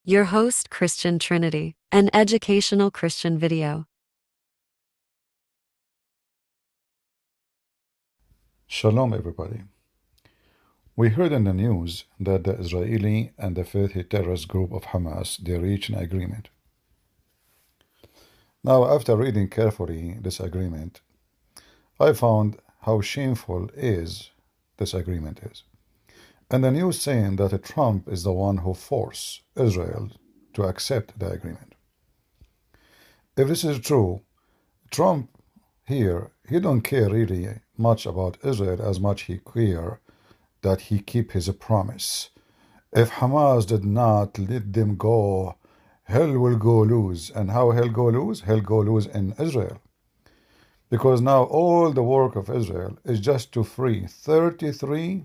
Your host, Christian Trinity, an educational Christian video. Shalom, everybody. We heard in the news that the Israeli and the faithful terrorist group of Hamas, they reached an agreement. Now, after reading carefully this agreement, I found how shameful this agreement is. And the news saying that Trump is the one who forced Israel to accept the agreement. If this is true, Trump here, he don't care really much about Israel as much he care that he keep his promise. If Hamas did not let them go, hell will go loose. And how hell go loose? Hell go loose in Israel. Because now all the work of Israel is just to free 33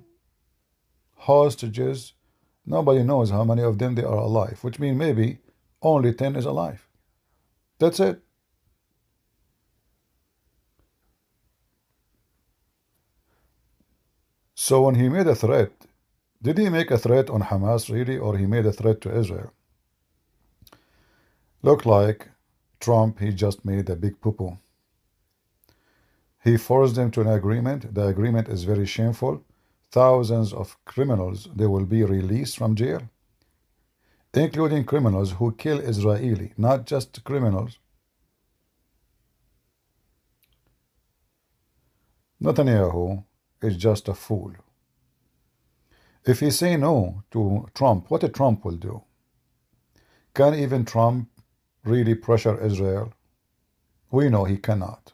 hostages. Nobody knows how many of them they are alive, which means maybe only 10 is alive. That's it. So when he made a threat, did he make a threat on Hamas really, or he made a threat to Israel? Look like Trump, he just made a big poo-poo. He forced them to an agreement. The agreement is very shameful. Thousands of criminals, they will be released from jail, including criminals who kill Israeli, not just criminals. Netanyahu is just a fool. If he say no to Trump, what Trump will do? Can even Trump really pressure Israel? We know he cannot.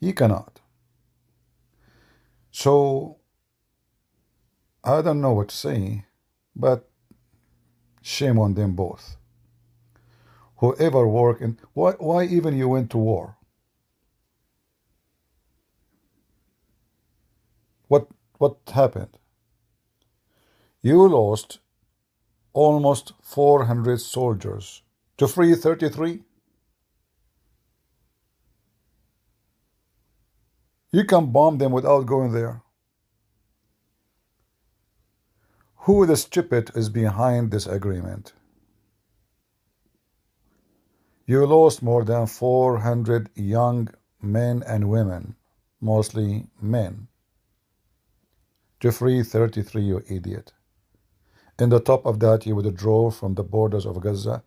He cannot. So, I don't know what to say, but shame on them both. Whoever work in... Why even you went to war? What happened? You lost almost 400 soldiers to free 33? You can bomb them without going there. Who the stupid is behind this agreement? You lost more than 400 young men and women, mostly men, to free 33, you idiot. In the top of that, you withdraw from the borders of Gaza.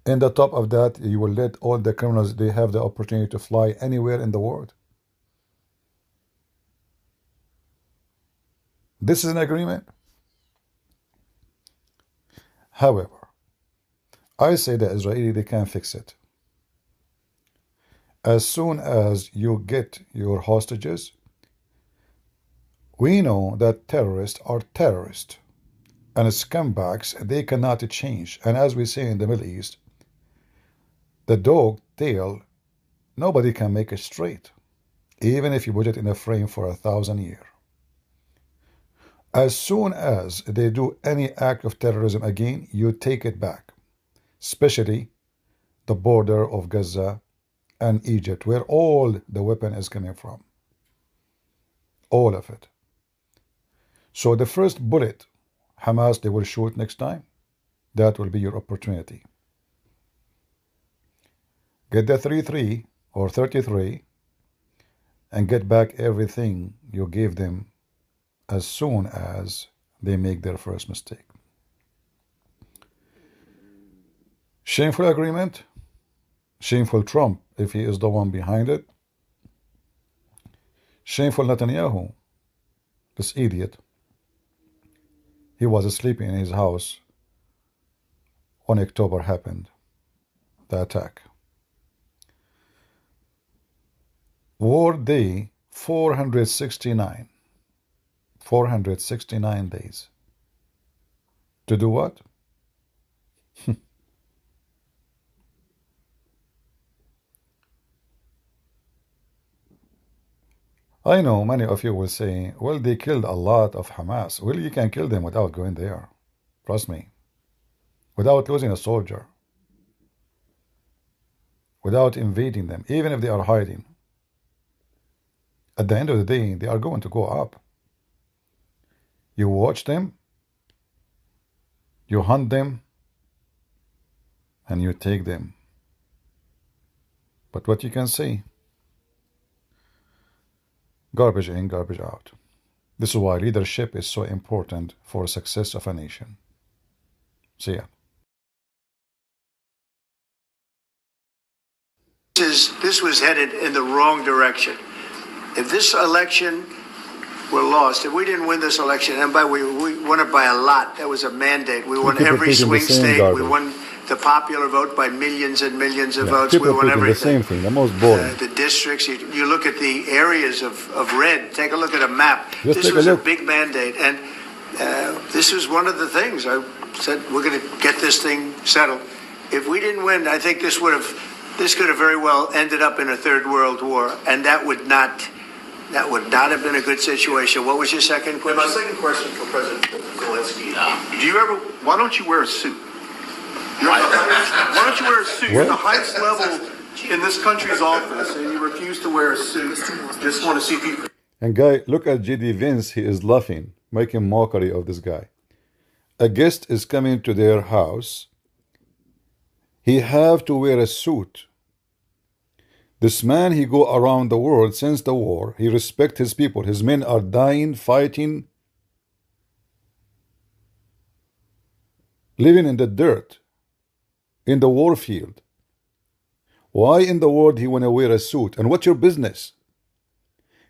In the top of that, you will let all the criminals, they have the opportunity to fly anywhere in the world. This is an agreement. However, I say the Israeli, they can fix it. As soon as you get your hostages, we know that terrorists are terrorists. And scumbags, they cannot change. And as we say in the Middle East, the dog tail, nobody can make it straight, even if you put it in a frame for 1,000 years. As soon as they do any act of terrorism again, you take it back, especially the border of Gaza and Egypt, where all the weapon is coming from. All of it. So the first bullet Hamas they will shoot next time, that will be your opportunity. Get the 33 or 33 and get back everything you gave them as soon as they make their first mistake. Shameful agreement. Shameful Trump, if he is the one behind it. Shameful Netanyahu, this idiot. He was sleeping in his house when October happened, the attack. War day 469. 469 days. To do what? I know many of you will say, well, they killed a lot of Hamas. Well, you can kill them without going there. Trust me. Without losing a soldier. Without invading them, even if they are hiding. At the end of the day, they are going to go up. You watch them, You hunt them and you take them. But what you can see, garbage in, garbage out. This is why leadership is so important for the success of a nation. See ya. This was headed in the wrong direction. If this election were lost, if we didn't win this election, and we won it by a lot, that was a mandate. We won every swing state. We won the popular vote by millions and millions of votes. We won everything. The same thing, the most boring. The districts, you look at the areas of red, take a look at a map. Just this was a big mandate. And this was one of the things I said, we're going to get this thing settled. If we didn't win, I think this could have very well ended up in a third world war, and that would not have been a good situation. What was your second question? My second question for President Zelenskyy. Why don't you wear a suit? Why don't you wear a suit? You're at the highest level in this country's office, and you refuse to wear a suit. Just want to see if you... And guy, look at J.D. Vance. He is laughing, making mockery of this guy. A guest is coming to their house. He have to wear a suit. This man, he go around the world since the war. He respect his people. His men are dying, fighting, living in the dirt, in the war field. Why in the world he want to wear a suit? And what's your business?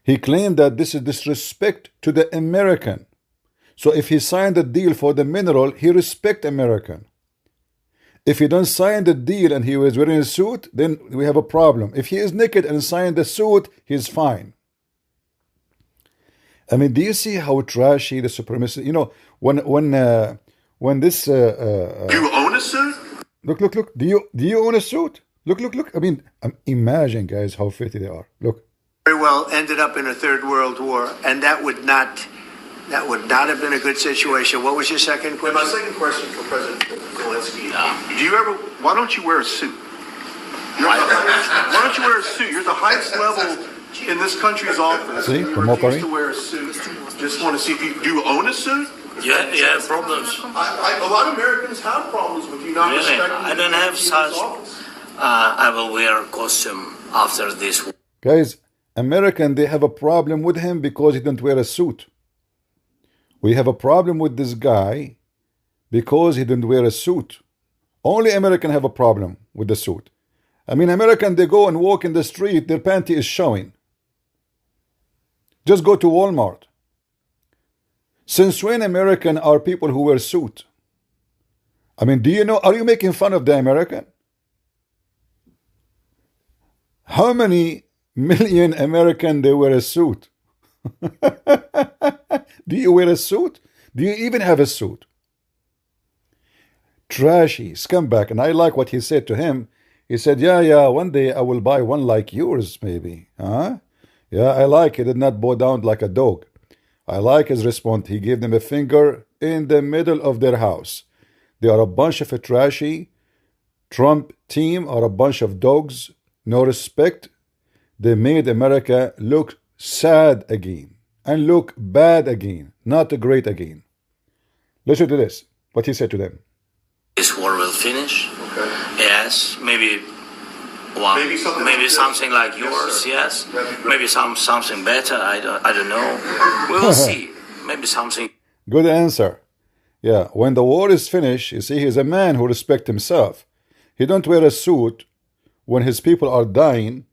He claimed that this is disrespect to the American. So if he signed a deal for the mineral, he respect American. If he don't sign the deal and he was wearing a suit, then we have a problem. If he is naked and signed the suit, he's fine. I mean, do you see how trashy the supremacy? You know, when this do you own a suit? Look. Do you own a suit? Look. I mean, imagine, guys, how filthy they are. Look. Very well ended up in a third world war, and that would not have been a good situation. What was your second question? My second question for President Zelenskyy. Why don't you wear a suit? Why don't you wear a suit? You're at the highest level in this country's office. See, you the refuse mockery? to wear a suit. Just want to see if you do you own a suit? Yeah, problems. A lot of Americans have problems with you not Really? respecting I don't have the such. office. I will wear a costume after this. Guys, American, they have a problem with him because he didn't wear a suit. We have a problem with this guy because he didn't wear a suit. Only American have a problem with the suit. I mean, American, they go and walk in the street, their panty is showing. Just go to Walmart. Since when American are people who wear suit? I mean, do you know, are you making fun of the American? How many million American they wear a suit? Do you wear a suit? Do you even have a suit? Trashy, scumbag. And I like what he said to him. He said, yeah, one day I will buy one like yours, maybe. Huh? Yeah, I like it. Did not bow down like a dog. I like his response. He gave them a finger in the middle of their house. They are a bunch of a trashy. Trump team are a bunch of dogs. No respect. They made America look sad again. And look bad again. Not great again. Listen to this. What he said to them. This war will finish. Okay. Yes, maybe one, maybe something like yours. Yes, maybe something better. I don't know. We will see. Maybe something. Good answer. Yeah, when the war is finished, you see, he's a man who respects himself. He don't wear a suit when his people are dying.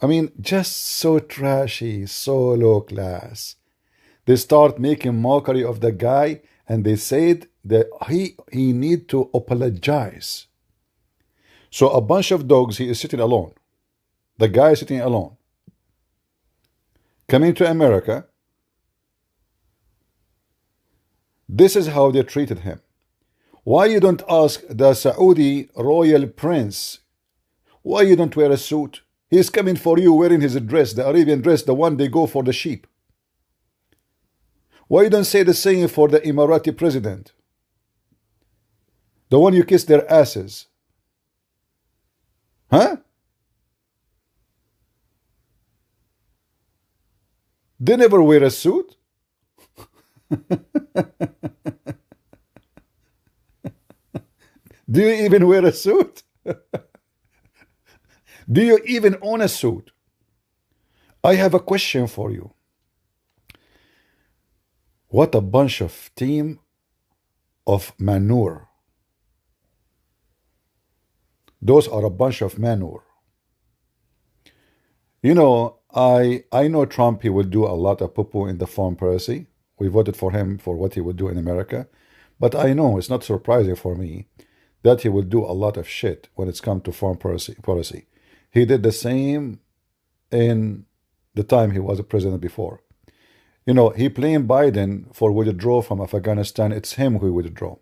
I mean, just so trashy, so low class. They start making mockery of the guy, and they said that he need to apologize. So a bunch of dogs, he is sitting alone. The guy is sitting alone. Coming to America, this is how they treated him. Why you don't ask the Saudi royal prince, why you don't wear a suit? He's coming for you wearing his dress, the Arabian dress, the one they go for the sheep. Why you don't say the same for the Emirati president? The one you kiss their asses. Huh? They never wear a suit. Do you even wear a suit? Do you even own a suit? I have a question for you. What a bunch of team of manure. Those are a bunch of manure. You know, I know Trump, he will do a lot of poo-poo in the foreign policy. We voted for him for what he would do in America. But I know it's not surprising for me that he will do a lot of shit when it's come to foreign policy. He did the same in the time he was a president before. You know, he blamed Biden for withdrawal from Afghanistan. It's him who withdrew.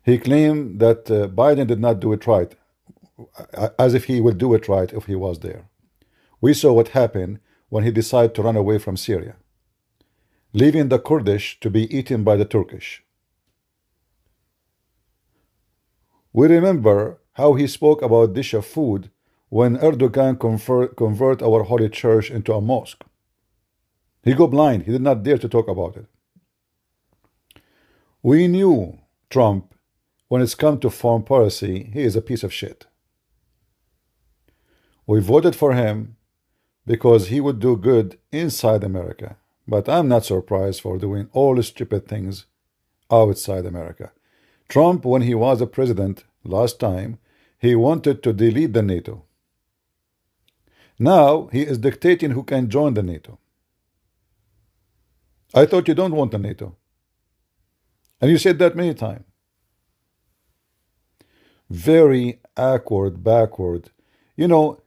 He claimed that Biden did not do it right, as if he would do it right if he was there. We saw what happened when he decided to run away from Syria, leaving the Kurdish to be eaten by the Turkish. We remember how he spoke about dish of food when Erdogan convert our holy church into a mosque. He go blind. He did not dare to talk about it. We knew Trump, when it's come to foreign policy, he is a piece of shit. We voted for him because he would do good inside America. But I'm not surprised for doing all the stupid things outside America. Trump, when he was a president last time, he wanted to delete the NATO. Now he is dictating who can join the NATO. I thought you don't want the NATO. And you said that many times. Very awkward, backward. You know,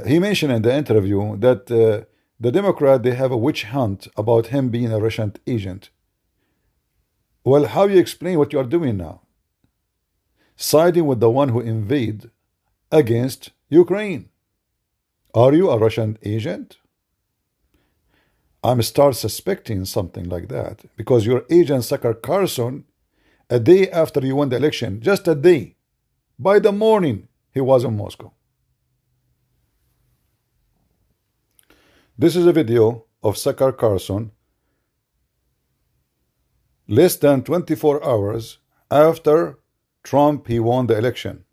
he mentioned in the interview that the Democrat, they have a witch hunt about him being a Russian agent. Well, how do you explain what you are doing now? Siding with the one who invaded against Ukraine. Are you a Russian agent? I'm start suspecting something like that, because your agent Tucker Carlson, a day after you won the election, just a day, by the morning, he was in Moscow. This is a video of Tucker Carlson less than 24 hours after Trump he won the election.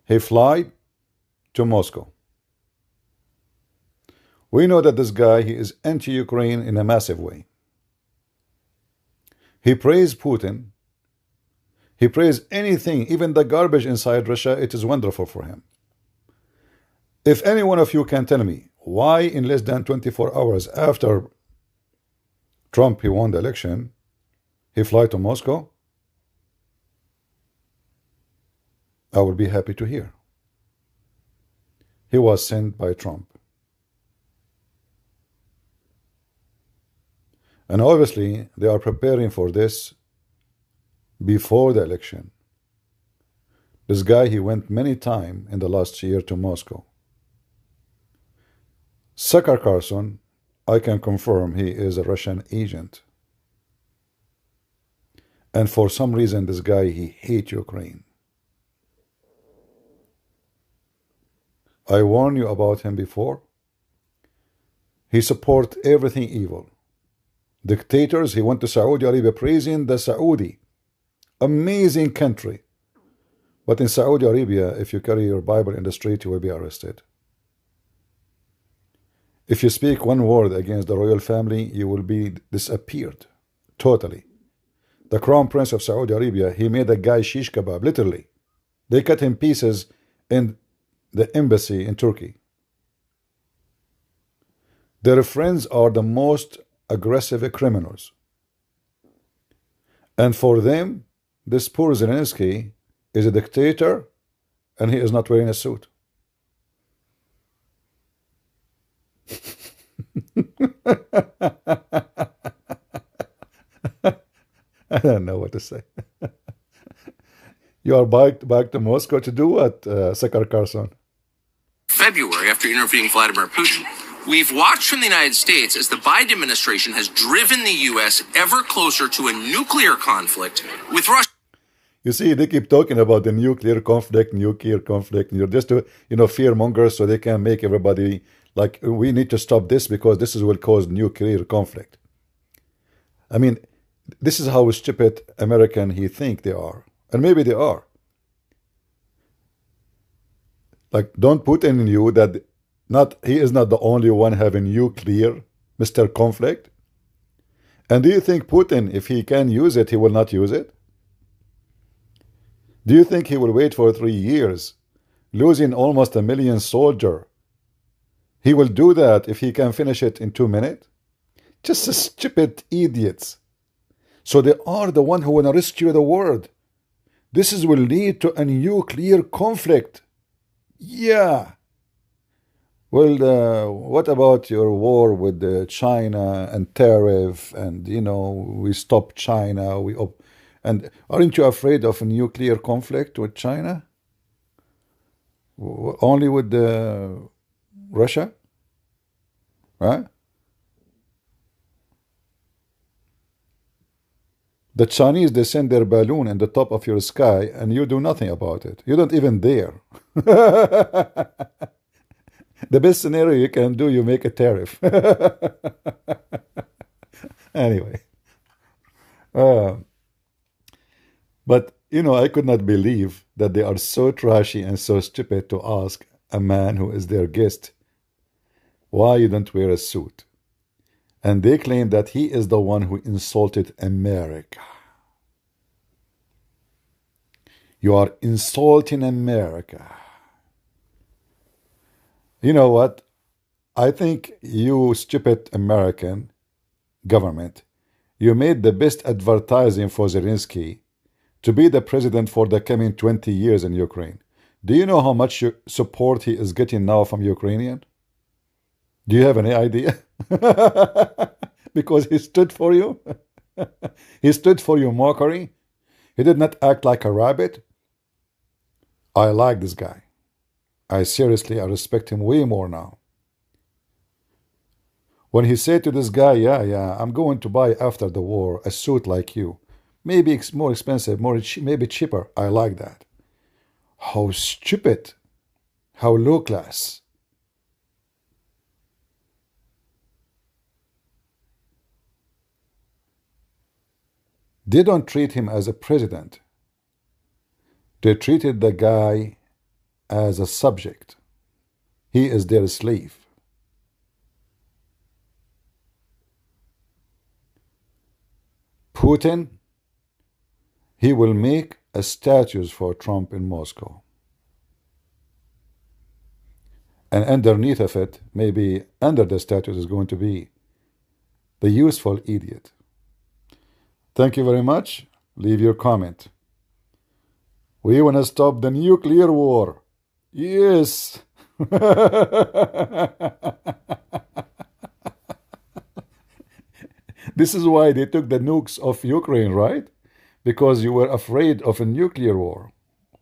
He fly to Moscow. We know that this guy, he is anti-Ukraine in a massive way. He praised Putin. He praised anything, even the garbage inside Russia. It is wonderful for him. If any one of you can tell me why in less than 24 hours after Trump he won the election, he fly to Moscow, I would be happy to hear. He was sent by Trump. And obviously, they are preparing for this before the election. This guy, he went many times in the last year to Moscow. Tucker Carlson, I can confirm he is a Russian agent. And for some reason, this guy, he hates Ukraine. I warned you about him before. He supports everything evil. Dictators, he went to Saudi Arabia praising the Saudi. Amazing country. But in Saudi Arabia, if you carry your Bible in the street, you will be arrested. If you speak one word against the royal family, you will be disappeared. Totally. The Crown Prince of Saudi Arabia, he made a guy shish kebab, literally. They cut him pieces in the embassy in Turkey. Their friends are the most aggressive criminals. And for them, this poor Zelenskyy is a dictator and he is not wearing a suit. I don't know what to say. You are back to Moscow to do what, Tucker Carlson? February, after interviewing Vladimir Putin, we've watched from the United States as the Biden administration has driven the U.S. ever closer to a nuclear conflict with Russia. You see, they keep talking about the nuclear conflict, just to, fear mongers so they can make everybody like we need to stop this because this will cause nuclear conflict. I mean, this is how stupid American he think they are, and maybe they are. Like, don't put in you that he is not the only one having nuclear Mr. Conflict. And do you think Putin, if he can use it, he will not use it? Do you think he will wait for 3 years, losing almost 1 million soldiers? He will do that if he can finish it in 2 minutes? Just stupid idiots. So they are the one who want to rescue the world. This will lead to a nuclear conflict. Yeah. Well, what about your war with China and tariff and, you know, we stop China, and aren't you afraid of a nuclear conflict with China? Only with Russia? Right? The Chinese, they send their balloon in the top of your sky and you do nothing about it. You don't even dare. The best scenario you can do, you make a tariff. Anyway. But, you know, I could not believe that they are so trashy and so stupid to ask a man who is their guest, why you don't wear a suit? And they claim that he is the one who insulted America. You are insulting America. You know what? I think you stupid American government, you made the best advertising for Zelenskyy to be the president for the coming 20 years in Ukraine. Do you know how much support he is getting now from Ukrainian? Do you have any idea? Because he stood for you. He stood for your mockery. He did not act like a rabbit. I like this guy. I respect him way more now. When he said to this guy, yeah, I'm going to buy after the war a suit like you. Maybe it's more expensive, maybe cheaper. I like that. How stupid. How low class. They don't treat him as a president. They treated the guy as a subject. He is their slave. Putin, he will make a statues for Trump in Moscow. And underneath of it, maybe under the statues is going to be the useful idiot. Thank you very much. Leave your comment. We want to stop the nuclear war. Yes. This is why they took the nukes of Ukraine, right? Because you were afraid of a nuclear war.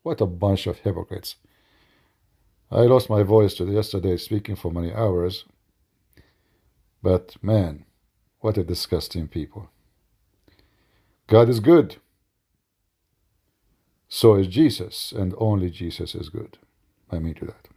What a bunch of hypocrites. I lost my voice yesterday speaking for many hours. But man, what a disgusting people. God is good. So is Jesus, and only Jesus is good. I mean to that.